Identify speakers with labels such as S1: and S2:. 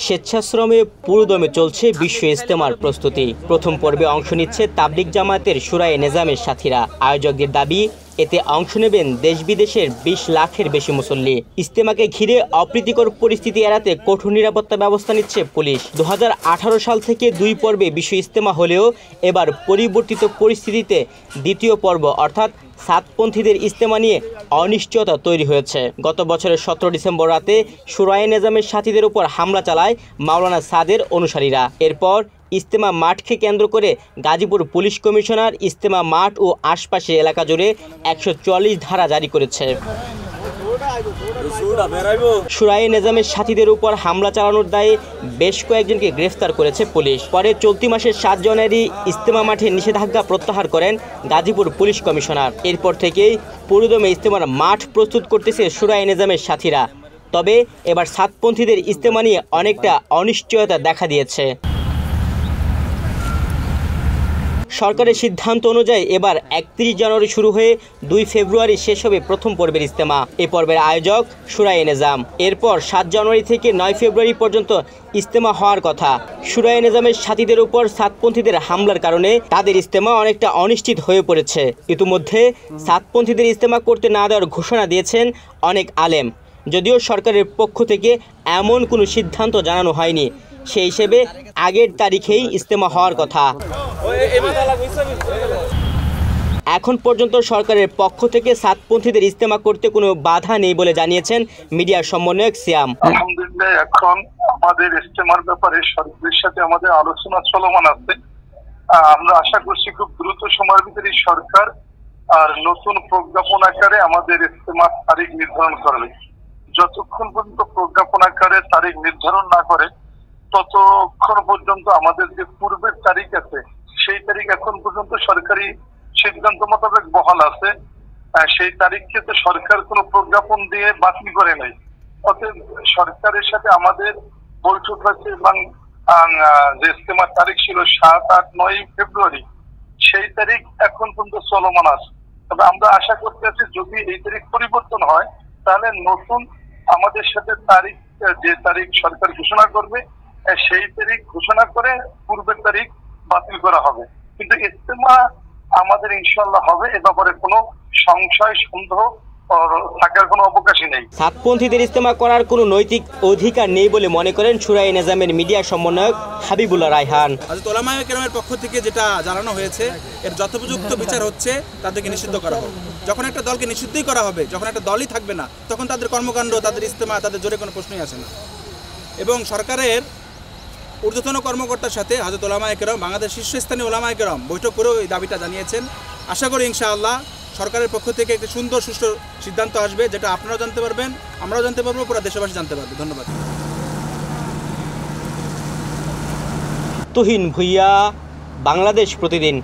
S1: স্বেচ্ছাশ্রমে পুরোদমে চলছে বিশ্ব ইজতেমার প্রস্তুতি। প্রথম পর্বে অংশ নিচ্ছে তাবলিগ জামায়াতের শুরায়ে নেজামের সাথীরা। আয়োজকদের দাবি, এতে অংশ নেবেন দেশ বিদেশের ২০ লাখের বেশি মুসল্লি। ইজতেমাকে ঘিরে অপ্রীতিকর পরিস্থিতি এড়াতে কঠোর নিরাপত্তা ব্যবস্থা নিচ্ছে পুলিশ। ২০১৮ সাল থেকে ২ পর্বে বিশ্ব ইজতেমা হলেও এবার পরিবর্তিত পরিস্থিতিতে দ্বিতীয় পর্ব অর্থাৎ সাতপন্থীদের ইজতেমা নিয়ে অনিশ্চয়তা তৈরি হয়েছে। গত বছরের ১৭ ডিসেম্বর রাতে শুরায়ে নেজামের সাথীদের উপর হামলা চালায় মাওলানা সাদের অনুসারীরা। এরপর ইজতেমা মাঠকে কেন্দ্র করে গাজীপুর পুলিশ কমিশনার ইজতেমা মাঠ ও আশপাশের এলাকা জুড়ে ১৪৪ ধারা জারি করেছে। শুরায়ে নেজামের সাথীদের উপর হামলা চালানোর দায়ে বেশ কয়েকজনকে গ্রেফতার করেছে পুলিশ। পরে চলতি মাসের ৭ জানুয়ারি ইজতেমা মাঠে নিষেধাজ্ঞা প্রত্যাহার করেন গাজীপুর পুলিশ কমিশনার। এরপর থেকেই পুরোদমে ইজতেমার মাঠ প্রস্তুত করতেছে শুরায়ে নেজামের সাথীরা। তবে এবার সাতপন্থীদের ইজতেমা নিয়ে অনেকটা অনিশ্চয়তা দেখা দিয়েছে। সরকারের সিদ্ধান্ত অনুযায়ী এবার ৩১ জানুয়ারি শুরু হয়ে ২ ফেব্রুয়ারি শেষ হবে প্রথম পর্বের ইজতেমা। এই পর্বের আয়োজক শুরায়ে নেজাম। এরপর ৭ জানুয়ারি থেকে ৯ ফেব্রুয়ারি পর্যন্ত ইজতেমা হওয়ার কথা। শুরায়ে নেজামের সাথীদের উপর সাতপন্থীদের হামলার কারণে তাদের ইজতেমা অনেকটা অনিশ্চিত হয়ে পড়েছে। ইতিমধ্যে সাতপন্থীদের ইজতেমা করতে না দেওয়ার ঘোষণা দিয়েছেন অনেক আলেম। যদিও সরকারের পক্ষ থেকে এমন কোনো সিদ্ধান্ত জানানো হয়নি, সেই হিসেবে আগের তারিখেই ইজতেমা হওয়ার কথা। এখন পর্যন্ত সরকারের পক্ষ থেকে সাতপন্থীদের ইজতেমা করতে কোনো বাধা নেই বলে জানিয়েছেন মিডিয়ার সমন্বয়ক সিয়াম।
S2: আলহামদুলিল্লাহ, এখন আমাদের ইজতেমার ব্যাপারে সরকারের সাথে আমাদের আলোচনা চলমান আছে। আমরা আশা করছি খুব দ্রুত সময়ের ভিতরে সরকার আর নতুন প্রজ্ঞাপন আকারে আমাদের ইজতেমার তারিখ নির্ধারণ করবে। যতক্ষণ পর্যন্ত প্রজ্ঞাপন আকারে তারিখ নির্ধারণ না করে ততক্ষণ পর্যন্ত আমাদের যে পূর্বের তারিখ আছে সেই তারিখ এখন পর্যন্ত সরকারি সিদ্ধান্ত মোতাবেক বহাল আছে। সেই তারিখকে তো সরকার কোনো প্রজ্ঞাপন দিয়ে বাতিল করে নাই। অতএব সরকারের সাথে আমাদের বৈঠক হয়েছে এবং যে ইজতেমার তারিখ ছিল ৭, ৮, ৯ ফেব্রুয়ারি, সেই তারিখ এখন পর্যন্ত চলমান আছে। তবে আমরা আশা করতে আছি যদি এই তারিখ পরিবর্তন হয় তাহলে নতুন আমাদের সাথে তারিখ, যে তারিখ সরকার ঘোষণা করবে সেই তারিখ ঘোষণা করে পূর্বের তারিখ বাতিল করা হবে। কিন্তু ইজতেমা আমাদের ইনশাআল্লাহ হবে, এ ব্যাপারে কোনো সংশয় সন্দেহ থাকার কোনো অবকাশই নেই।
S1: সাতপন্থীদের ইজতেমা করার কোনো নৈতিক অধিকার নেই বলে মনে করেন শুরায়ে নেজামের মিডিয়া সমন্বয়ক হাবিবুল্লাহ রায়হান।
S3: হযরত উলামায়ে কেরামের পক্ষ থেকে যেটা জানানো হয়েছে এর যথোপযুক্ত বিচার হচ্ছে তাদেরকে নিষিদ্ধ করা হবে। যখন একটা দলকে নিষিদ্ধই করা হবে, যখন একটা দলই থাকবে না, তখন তাদের কর্মকাণ্ড, তাদের ইজতেমা, তাদের জোরে কোনো প্রশ্নই আসে না। এবং সরকারের ঊর্ধ্বতন কর্মকর্তার সাথে হযরত উলামায়ে কেরাম, বাংলাদেশ শীর্ষস্থানীয় উলামায়ে কেরাম বৈঠক করেও এই দাবিটা জানিয়েছেন। আশা করি ইনশাআল্লাহ সরকারের পক্ষ থেকে একটা সুন্দর সুষ্ঠু সিদ্ধান্ত আসবে, যেটা আপনারাও জানতে পারবেন, আমরাও জানতে পারবো, পুরো দেশবাসী জানতে পারবে। ধন্যবাদ।
S1: তুহিন ভুইয়া, বাংলাদেশ প্রতিদিন।